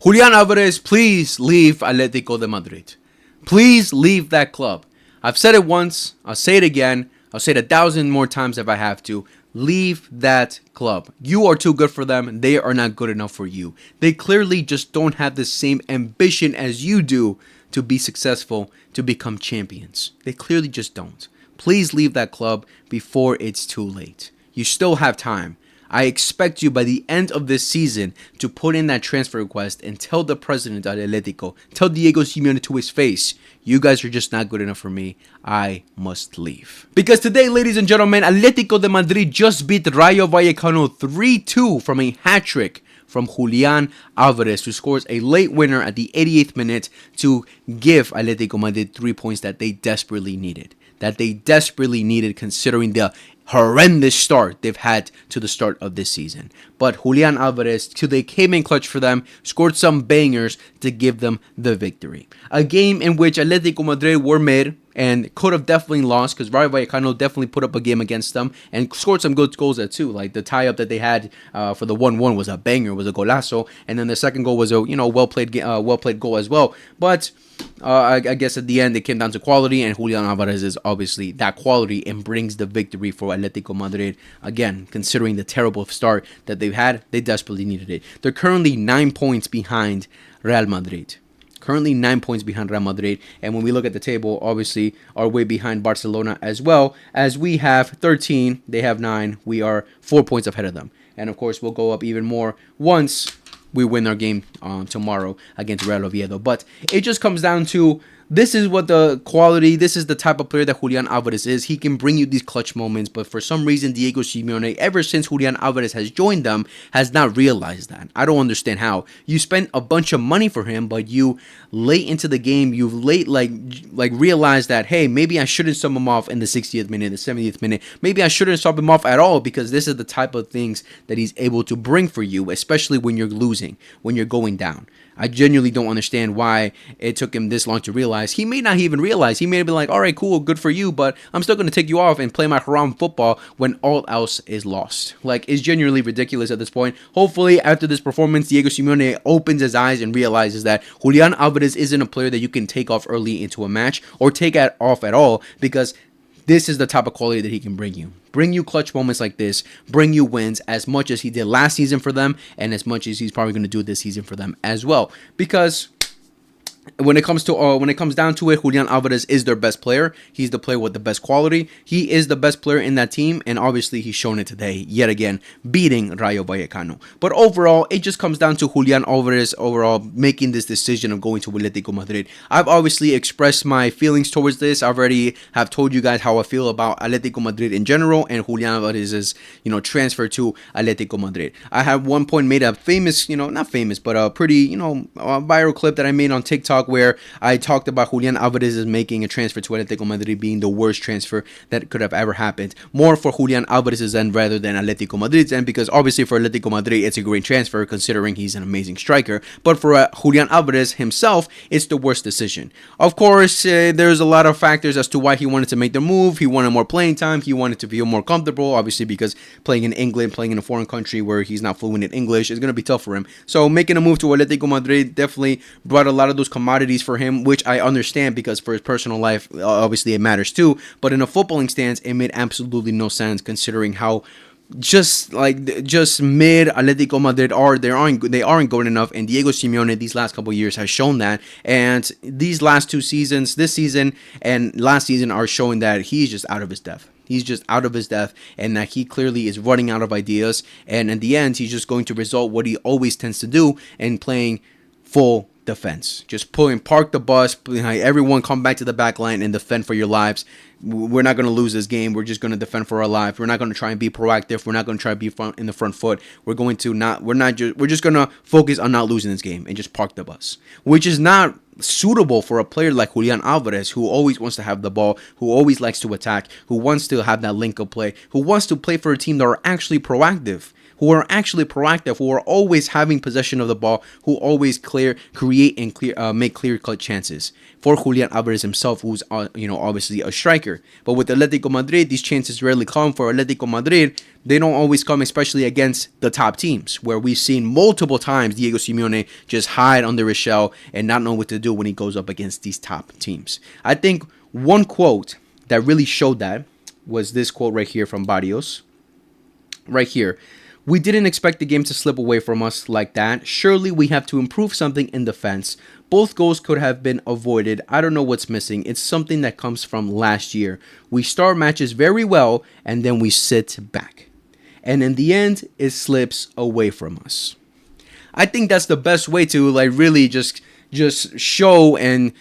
Julian Alvarez, please leave Atletico de Madrid. Please leave that club. I've said it once. I'll say it again. I'll say it 1,000 more times if I have to. Leave that club. You are too good for them. They are not good enough for you. They clearly just don't have the same ambition as you do to be successful, to become champions. They clearly just don't. Please leave that club before it's too late. You still have time. I expect you by the end of this season to put in that transfer request and tell the president of Atletico, tell Diego Simione to his face, you guys are just not good enough for me. I must leave. Because today, ladies and gentlemen, Atletico de Madrid just beat Rayo Vallecano 3-2 from a hat-trick from Julian Alvarez, who scores a late winner at the 88th minute to give Atletico Madrid 3 points that they desperately needed. Considering the horrendous start they've had to the start of this season. But Julian Alvarez, they came in clutch for them, scored some bangers to give them the victory. A game in which Atletico Madrid were mid and could have definitely lost, because Rayo Vallecano definitely put up a game against them and scored some good goals there too. Like the tie-up that they had for the 1-1 was a banger, was a golazo, and then the second goal was a well played goal as well. But I guess at the end it came down to quality, and Julian Alvarez is obviously that quality and brings the victory for Atletico Madrid. Again, considering the terrible start that they've had, they desperately needed it. They're currently 9 points behind Real Madrid. And when we look at the table, obviously are way behind Barcelona as well, as we have 13, they have 9, we are 4 points ahead of them. And of course, we'll go up even more once we win our game tomorrow against Real Oviedo. But it just comes down to, this is what the quality, this is the type of player that Julian Alvarez is. He can bring you these clutch moments, but for some reason, Diego Simione, ever since Julian Alvarez has joined them, has not realized that. I don't understand how. You spent a bunch of money for him, but you late into the game, you've realized that, hey, maybe I shouldn't sub him off in the 60th minute, the 70th minute. Maybe I shouldn't sub him off at all, because this is the type of things that he's able to bring for you, especially when you're losing, when you're going down. I genuinely don't understand why it took him this long to realize. He may not even realize. He may be like, all right, cool, good for you, but I'm still going to take you off and play my haram football when all else is lost. Like, it's genuinely ridiculous at this point. Hopefully, after this performance, Diego Simione opens his eyes and realizes that Julian Alvarez isn't a player that you can take off early into a match or take off at all, because this is the type of quality that he can bring you. Bring you clutch moments like this, bring you wins as much as he did last season for them, and as much as he's probably going to do this season for them as well. Because when it comes down to it, Julian Alvarez is their best player. He's the player with the best quality. He is the best player in that team, and obviously he's shown it today, yet again, beating Rayo Vallecano. But overall, it just comes down to Julian Alvarez overall making this decision of going to Atletico Madrid. I've obviously expressed my feelings towards this. I already have told you guys how I feel about Atletico Madrid in general and Julian Alvarez's, transfer to Atletico Madrid. I have one point made a famous, not famous, but a pretty, a viral clip that I made on TikTok, where I talked about Julian Alvarez is making a transfer to Atletico Madrid being the worst transfer that could have ever happened. More for Julian Alvarez's end rather than Atletico Madrid's end, because obviously for Atletico Madrid it's a great transfer considering he's an amazing striker, but for Julian Alvarez himself, it's the worst decision. Of course, there's a lot of factors as to why he wanted to make the move. He wanted more playing time. He wanted to feel more comfortable, obviously, because playing in England, playing in a foreign country where he's not fluent in English is going to be tough for him. So making a move to Atletico Madrid definitely brought a lot of those commodities for him, which I understand, because for his personal life, obviously it matters too. But in a footballing stance, it made absolutely no sense considering how just mid Atletico Madrid are. They aren't good enough, and Diego Simione these last couple of years has shown that, and these last two seasons, this season and last season, are showing that he's just out of his depth. He's just out of his depth, and that he clearly is running out of ideas, and in the end he's just going to result what he always tends to do in playing full defense. Just park the bus, everyone come back to the back line and defend for your lives. We're not going to lose this game. We're just going to defend for our lives. We're not going to try and be proactive. We're not going to try to be in the front foot. We're just going to focus on not losing this game and just park the bus, which is not suitable for a player like Julian Alvarez, who always wants to have the ball, who always likes to attack, who wants to have that link-up play, who wants to play for a team that are actually proactive. who are actually proactive, who are always having possession of the ball, who always create and make clear-cut chances. For Julian Alvarez himself, who's obviously a striker. But with Atletico Madrid, these chances rarely come. For Atletico Madrid, they don't always come, especially against the top teams, where we've seen multiple times Diego Simione just hide under his shell and not know what to do when he goes up against these top teams. I think one quote that really showed that was this quote right here from Barrios. Right here. We didn't expect the game to slip away from us like that. Surely we have to improve something in defense. Both goals could have been avoided. I don't know what's missing. It's something that comes from last year. We start matches very well and then we sit back. And in the end, it slips away from us. I think that's the best way to really just show and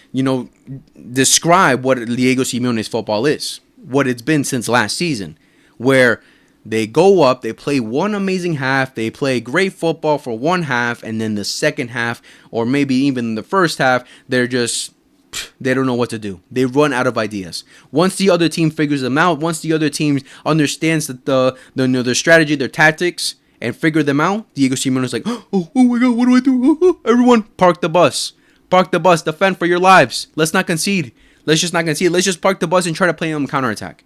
describe what Diego Simeone's football is. What it's been since last season, where they go up, they play one amazing half, they play great football for one half, and then the second half, or maybe even the first half, they don't know what to do. They run out of ideas. Once the other team figures them out, once the other team understands that their strategy, their tactics, and figure them out, Diego Simeone is like, oh my God, what do I do? Everyone, park the bus. Park the bus. Defend for your lives. Let's not concede. Let's just not concede. Let's just park the bus and try to play them counterattack.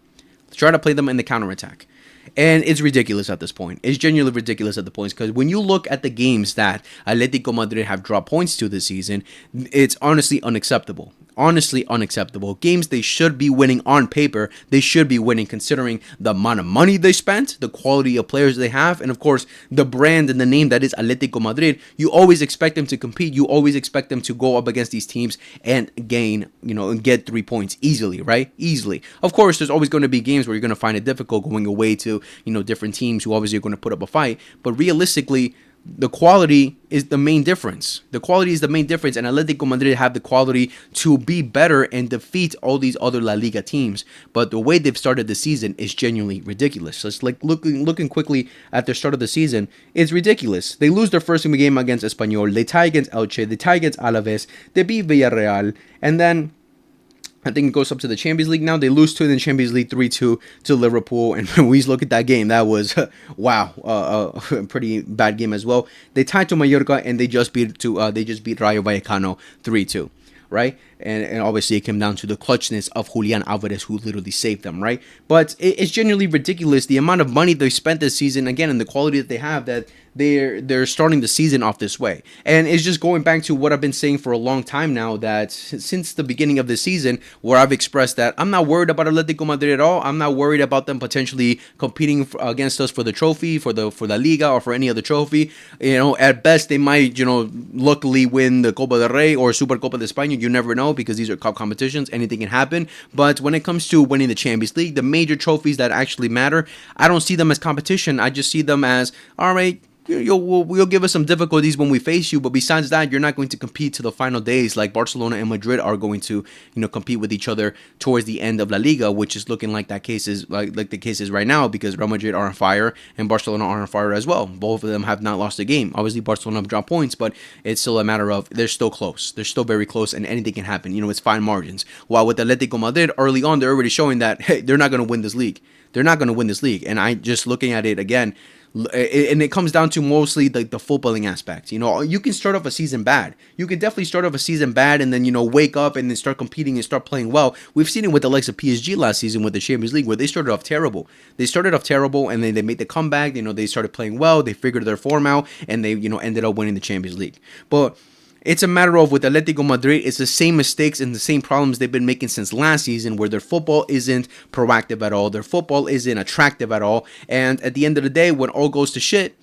Try to play them in the counterattack. And it's ridiculous at this point. It's genuinely ridiculous at the points, because when you look at the games that Atletico Madrid have dropped points to this season, it's honestly unacceptable. Honestly unacceptable. Games they should be winning on paper, they should be winning considering the amount of money they spent, the quality of players they have, and of course the brand and the name that is Atletico Madrid. You always expect them to compete. You always expect them to go up against these teams and gain, and get 3 points easily, right? Easily. Of course, there's always going to be games where you're going to find it difficult going away to, different teams who obviously are going to put up a fight, but realistically, the quality is the main difference. The quality is the main difference, and Atletico Madrid have the quality to be better and defeat all these other La Liga teams. But the way they've started the season is genuinely ridiculous. So it's like looking quickly at the start of the season, it's ridiculous. They lose their first game against Espanyol, they tie against Elche, they tie against Alvarez, they beat Villarreal, and then I think it goes up to the Champions League now. They lose to the Champions League 3-2 to Liverpool. And when we look at that game, that was, wow, a pretty bad game as well. They tied to Mallorca and they just beat Rayo Vallecano 3-2. Right? And obviously it came down to the clutchness of Julian Alvarez, who literally saved them, right? But it's genuinely ridiculous the amount of money they spent this season, again, and the quality that they have, that they're starting the season off this way. And it's just going back to what I've been saying for a long time now, that since the beginning of the season, where I've expressed that I'm not worried about Atletico Madrid at all. I'm not worried about them potentially competing against us for the trophy, for the Liga, or for any other trophy. At best they might, luckily win the Copa del Rey or Supercopa de España. You never know, because these are cup competitions. Anything can happen. But when it comes to winning the Champions League, the major trophies that actually matter, I don't see them as competition. I just see them as, all right, you'll give us some difficulties when we face you, but besides that, you're not going to compete to the final days like Barcelona and Madrid are going to, compete with each other towards the end of La Liga, which is looking like that case is like the case is right now, because Real Madrid are on fire and Barcelona are on fire as well. Both of them have not lost a game. Obviously, Barcelona have dropped points, but it's still a matter of they're still close. They're still very close, and anything can happen. It's fine margins. While with Atletico Madrid, early on, they're already showing that, hey, they're not going to win this league. They're not going to win this league. And I just looking at it again, and it comes down to mostly the footballing aspect. You can start off a season bad. You can definitely start off a season bad and then, wake up and then start competing and start playing well. We've seen it with the likes of PSG last season with the Champions League, where they started off terrible. And then they made the comeback. They started playing well. They figured their form out, and they, ended up winning the Champions League. But it's a matter of, with Atletico Madrid, it's the same mistakes and the same problems they've been making since last season, where their football isn't proactive at all. Their football isn't attractive at all. And at the end of the day, when all goes to shit,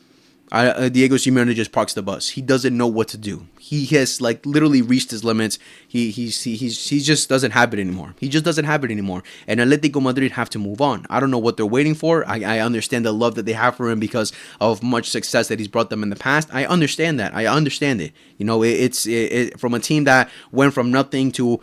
Diego Simione just parks the bus. He doesn't know what to do. He has literally reached his limits. He just doesn't have it anymore. He just doesn't have it anymore. And Atletico Madrid have to move on. I don't know what they're waiting for. I understand the love that they have for him because of much success that he's brought them in the past. I understand that. I understand it. It's from a team that went from nothing to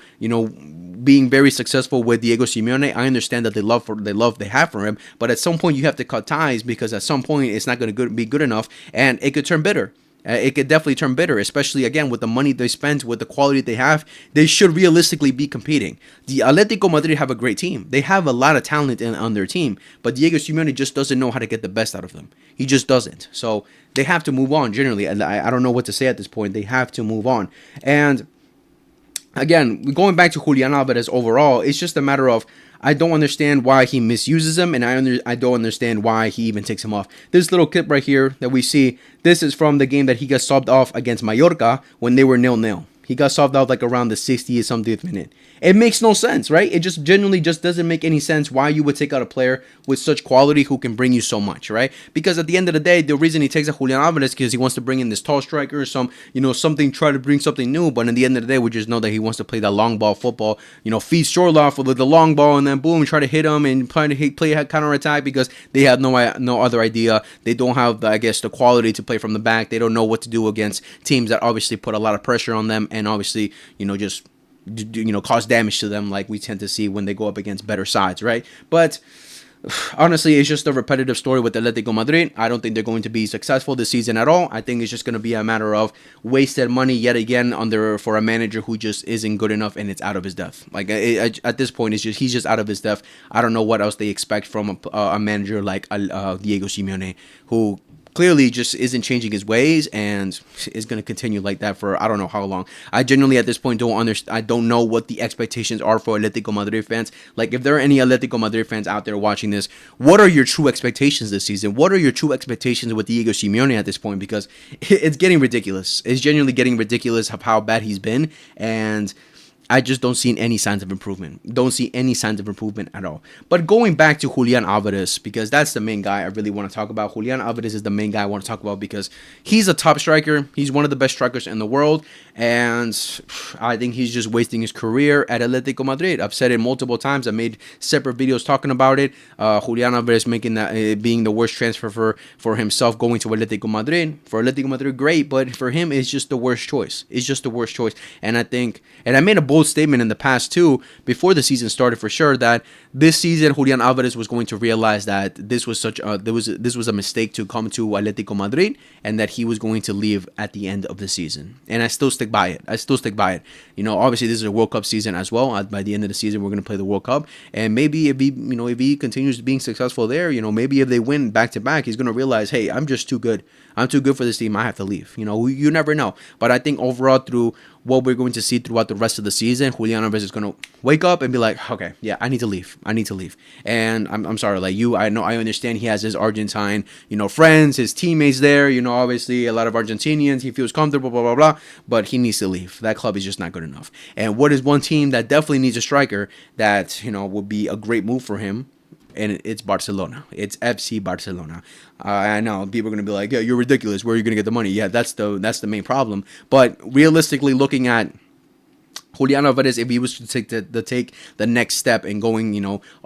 being very successful with Diego Simione. I understand that they have for him. But at some point you have to cut ties, because at some point it's not going to be good enough, and it could turn bitter. It could definitely turn bitter, especially again with the money they spent, with the quality they have. They should realistically be competing. The Atletico Madrid have a great team. They have a lot of talent on their team, but Diego Simeone just doesn't know how to get the best out of them. He just doesn't. So they have to move on. Generally, I don't know what to say at this point. They have to move on. And again, going back to Julian Alvarez overall, it's just a matter of I don't understand why he misuses him, and I don't understand why he even takes him off. This little clip right here that we see, this is from the game that he got subbed off against Mallorca when they were 0-0. He got subbed off like around the 60th something minute. It makes no sense, right? It just genuinely just doesn't make any sense why you would take out a player with such quality who can bring you so much, right? Because at the end of the day, the reason he takes out Julian Alvarez is because he wants to bring in this tall striker, something, try to bring something new. But at the end of the day, we just know that he wants to play that long ball football, feed Shorloff with the long ball and then boom, try to hit him and play a counter attack because they have no other idea. They don't have, I guess, the quality to play from the back. They don't know what to do against teams that obviously put a lot of pressure on them and obviously, just cause damage to them like we tend to see when they go up against better sides, right? But honestly, it's just a repetitive story with Atletico Madrid. I don't think they're going to be successful this season at all. I think it's just going to be a matter of wasted money yet again for a manager who just isn't good enough and it's out of his depth. Like at this point, he's just out of his depth. I don't know what else they expect from a manager like Diego Simeone, who clearly just isn't changing his ways and is going to continue like that for I don't know how long. I genuinely at this point don't understand. I don't know what the expectations are for Atletico Madrid fans. Like if there are any Atletico Madrid fans out there watching this, what are your true expectations this season? What are your true expectations with Diego Simeone at this point? Because it's getting ridiculous. It's genuinely getting ridiculous of how bad he's been, and I just don't see any signs of improvement. Don't see any signs of improvement at all. But going back to Julian Alvarez, because that's the main guy I really want to talk about. Julian Alvarez is the main guy I want to talk about because he's a top striker. He's one of the best strikers in the world. And I think he's just wasting his career at Atletico Madrid. I've said it multiple times. I made separate videos talking about it. Julian Alvarez making that being the worst transfer for himself going to Atletico Madrid. For Atletico Madrid, great. But for him, it's just the worst choice. It's just the worst choice. And I made a bold statement in the past too, before the season started for sure, that this season Julian Alvarez was going to realize that this was a mistake to come to Atletico Madrid and that he was going to leave at the end of the season. And I still stick by it. Obviously this is a World Cup season as well. By the end of the season we're going to play the World Cup, and maybe if he continues being successful there, maybe if they win back to back, he's going to realize, hey, I'm just too good. I'm too good for this team. I have to leave. You never know. But I think overall, through what we're going to see throughout the rest of the season, Julian Alvarez is going to wake up and be like, okay, yeah, I need to leave. And I'm sorry, like I understand he has his Argentine, friends, his teammates there, obviously a lot of Argentinians, he feels comfortable, blah, blah, blah, but he needs to leave. That club is just not good enough. And what is one team that definitely needs a striker that, would be a great move for him? And it's Barcelona. It's FC Barcelona. I know people are going to be like, yeah, you're ridiculous. Where are you going to get the money? Yeah, that's the main problem. But realistically, looking at Julian Alvarez, if he was to take the next step in going,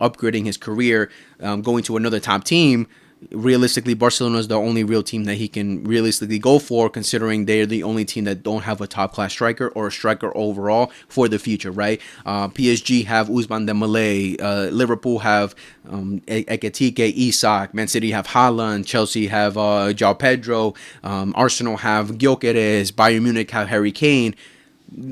upgrading his career, going to another top team, realistically, Barcelona is the only real team that he can realistically go for, considering they're the only team that don't have a top-class striker or a striker overall for the future, right? PSG have Ousmane Dembélé, Liverpool have Ekitike, Isak, Man City have Haaland, Chelsea have João Pedro, Arsenal have Gyökeres, Bayern Munich have Harry Kane.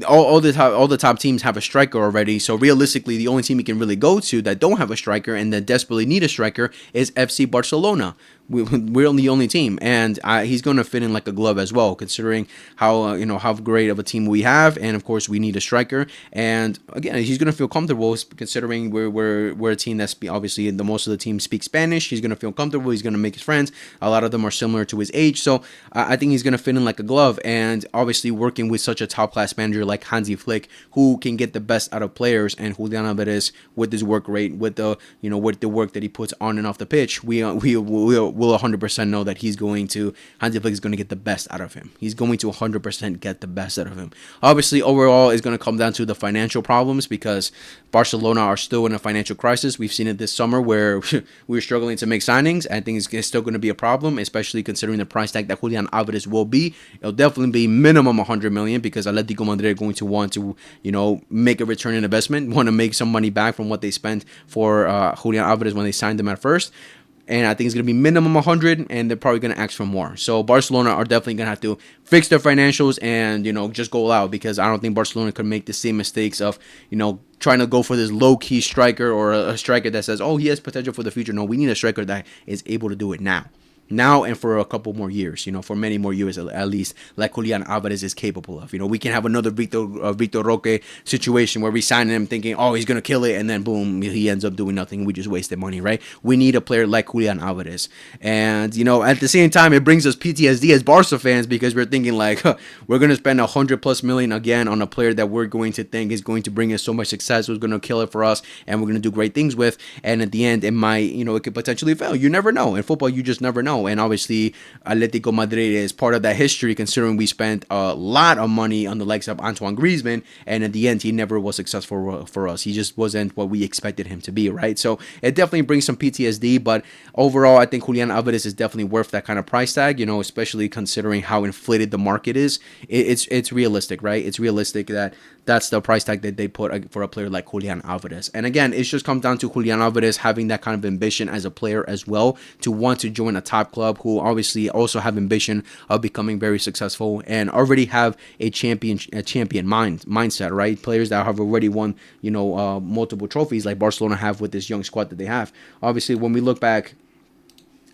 All the top teams have a striker already, so realistically the only team he can really go to that don't have a striker and that desperately need a striker is FC Barcelona. We're the only team, and he's going to fit in like a glove as well, considering how how great of a team we have, and of course we need a striker. And again, he's going to feel comfortable considering we're a team that's obviously most of the team speak Spanish. He's going to feel comfortable. He's going to make his friends. A lot of them are similar to his age, so I think he's going to fit in like a glove. And obviously working with such a top class manager like Hansi Flick, who can get the best out of players, and Julian Alvarez with his work rate, with the with the work that he puts on and off the pitch, we'll 100% know that Hansi Flick is going to get the best out of him. He's going to 100% get the best out of him. Obviously, overall, it's going to come down to the financial problems because Barcelona are still in a financial crisis. We've seen it this summer where we're struggling to make signings. I think it's still going to be a problem, especially considering the price tag that Julian Alvarez will be. It'll definitely be minimum 100 million because Atletico Madrid are going to want to, make a return on investment, want to make some money back from what they spent for Julian Alvarez when they signed him at first. and I think it's going to be minimum 100, and they're probably going to ask for more. So Barcelona are definitely going to have to fix their financials and, just go out, because I don't think Barcelona could make the same mistakes of, trying to go for this low-key striker, or a striker that says, oh, he has potential for the future. No, we need a striker that is able to do it now and for a couple more years, for many more years at least, like Julian Alvarez is capable of. We can have another Victor Roque situation where we sign him thinking, oh, he's going to kill it, and then boom, he ends up doing nothing. We just wasted money, right? We need a player like Julian Alvarez. And, at the same time, it brings us PTSD as Barca fans, because we're thinking like, we're going to spend $100+ million again on a player that we're going to think is going to bring us so much success, who's going to kill it for us, and we're going to do great things with. And at the end, it might, it could potentially fail. You never know. In football, you just never know. And obviously, Atletico Madrid is part of that history, considering we spent a lot of money on the likes of Antoine Griezmann, and at the end, he never was successful for us. He just wasn't what we expected him to be, right? So it definitely brings some PTSD, but overall, I think Julian Alvarez is definitely worth that kind of price tag, especially considering how inflated the market is. It's realistic, right? It's realistic that that's the price tag that they put for a player like Julian Alvarez. And again, it just comes down to Julian Alvarez having that kind of ambition as a player as well, to want to join a top club, who obviously also have ambition of becoming very successful and already have a champion mindset, right? Players that have already won, multiple trophies like Barcelona have with this young squad that they have. Obviously, when we look back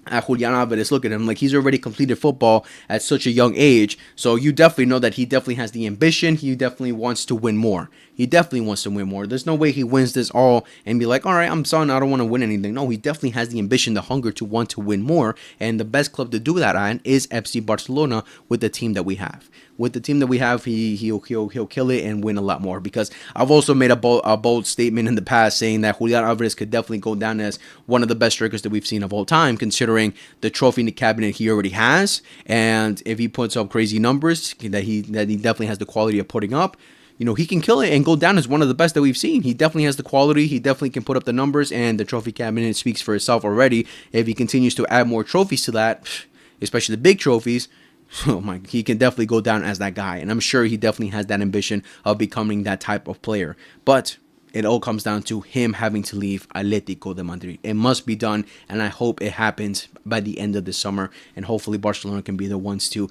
at Julian Alvarez, look at him, like he's already completed football at such a young age, so you definitely know that he definitely has the ambition. He definitely wants to win more. There's no way he wins this all and be like, all right, I'm done, I don't want to win anything. No, he definitely has the ambition, the hunger to want to win more, and the best club to do that at is FC Barcelona. With the team that we have, he'll kill it and win a lot more, because I've also made a bold statement in the past saying that Julian Alvarez could definitely go down as one of the best strikers that we've seen of all time, considering the trophy in the cabinet he already has, and if he puts up crazy numbers that he definitely has the quality of putting up, he can kill it and go down as one of the best that we've seen. He definitely has the quality. He definitely can put up the numbers, and the trophy cabinet speaks for itself already. If he continues to add more trophies to that, especially the big trophies, he can definitely go down as that guy. And I'm sure he definitely has that ambition of becoming that type of player. But it all comes down to him having to leave Atletico de Madrid. It must be done, and I hope it happens by the end of the summer. And hopefully Barcelona can be the ones to,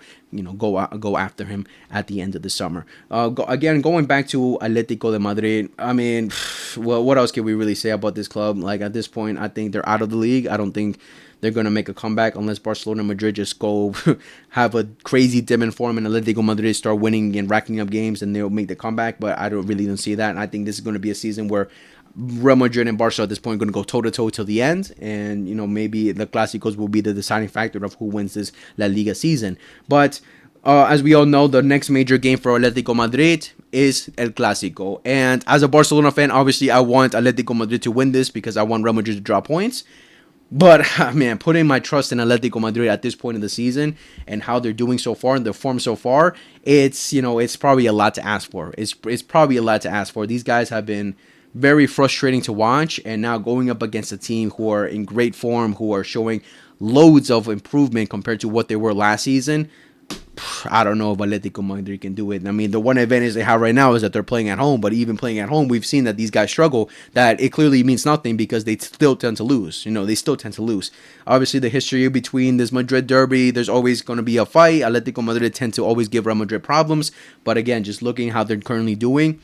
go after him at the end of the summer. Going back to Atletico de Madrid, I mean, well, what else can we really say about this club? Like, at this point, I think they're out of the league. I don't think they're going to make a comeback unless Barcelona and Madrid just go have a crazy dip in form, and Atletico Madrid start winning and racking up games, and they'll make the comeback. But I don't see that. And I think this is going to be a season where Real Madrid and Barca at this point are going to go toe-to-toe till the end. And, maybe the Clásicos will be the deciding factor of who wins this La Liga season. But as we all know, the next major game for Atletico Madrid is El Clásico. And as a Barcelona fan, obviously, I want Atletico Madrid to win this, because I want Real Madrid to drop points. But, man, putting my trust in Atletico Madrid at this point in the season and how they're doing so far and their form so far, it's probably a lot to ask for. It's probably a lot to ask for. These guys have been very frustrating to watch, and now going up against a team who are in great form, who are showing loads of improvement compared to what they were last season, I don't know if Atletico Madrid can do it. I mean, the one advantage they have right now is that they're playing at home, but even playing at home, we've seen that these guys struggle, that it clearly means nothing, because they still tend to lose. They still tend to lose. Obviously, the history between this Madrid derby, there's always going to be a fight. Atletico Madrid tend to always give Real Madrid problems, but again, just looking how they're currently doing,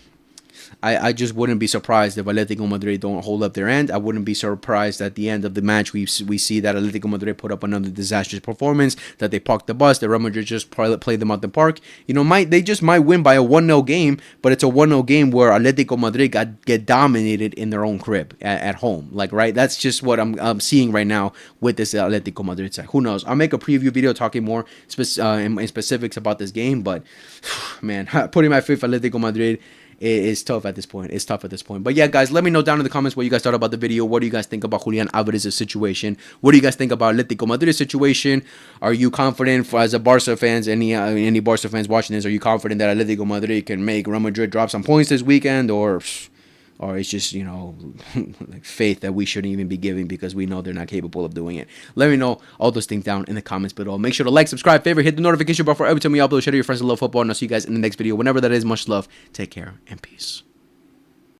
I just wouldn't be surprised if Atletico Madrid don't hold up their end. I wouldn't be surprised at the end of the match we see that Atletico Madrid put up another disastrous performance, that they parked the bus, that Real Madrid just played them out the park. They just might win by a 1-0 game, but it's a 1-0 game where Atletico Madrid get dominated in their own crib at home. Like, right? That's just what I'm seeing right now with this Atletico Madrid side. Who knows? I'll make a preview video talking more in specifics about this game, but man, putting my faith in Atletico Madrid is tough at this point. But yeah, guys, let me know down in the comments what you guys thought about the video. What do you guys think about Julian Alvarez's situation? What do you guys think about Atletico Madrid's situation? Are you confident, as a Barca fans, any Barca fans watching this, are you confident that Atletico Madrid can make Real Madrid drop some points this weekend, or it's just, like faith that we shouldn't even be giving because we know they're not capable of doing it? Let me know all those things down in the comments below. Make sure to like, subscribe, favorite, hit the notification bell for every time we upload. Share to your friends that love football, and I'll see you guys in the next video, whenever that is. Much love. Take care and peace.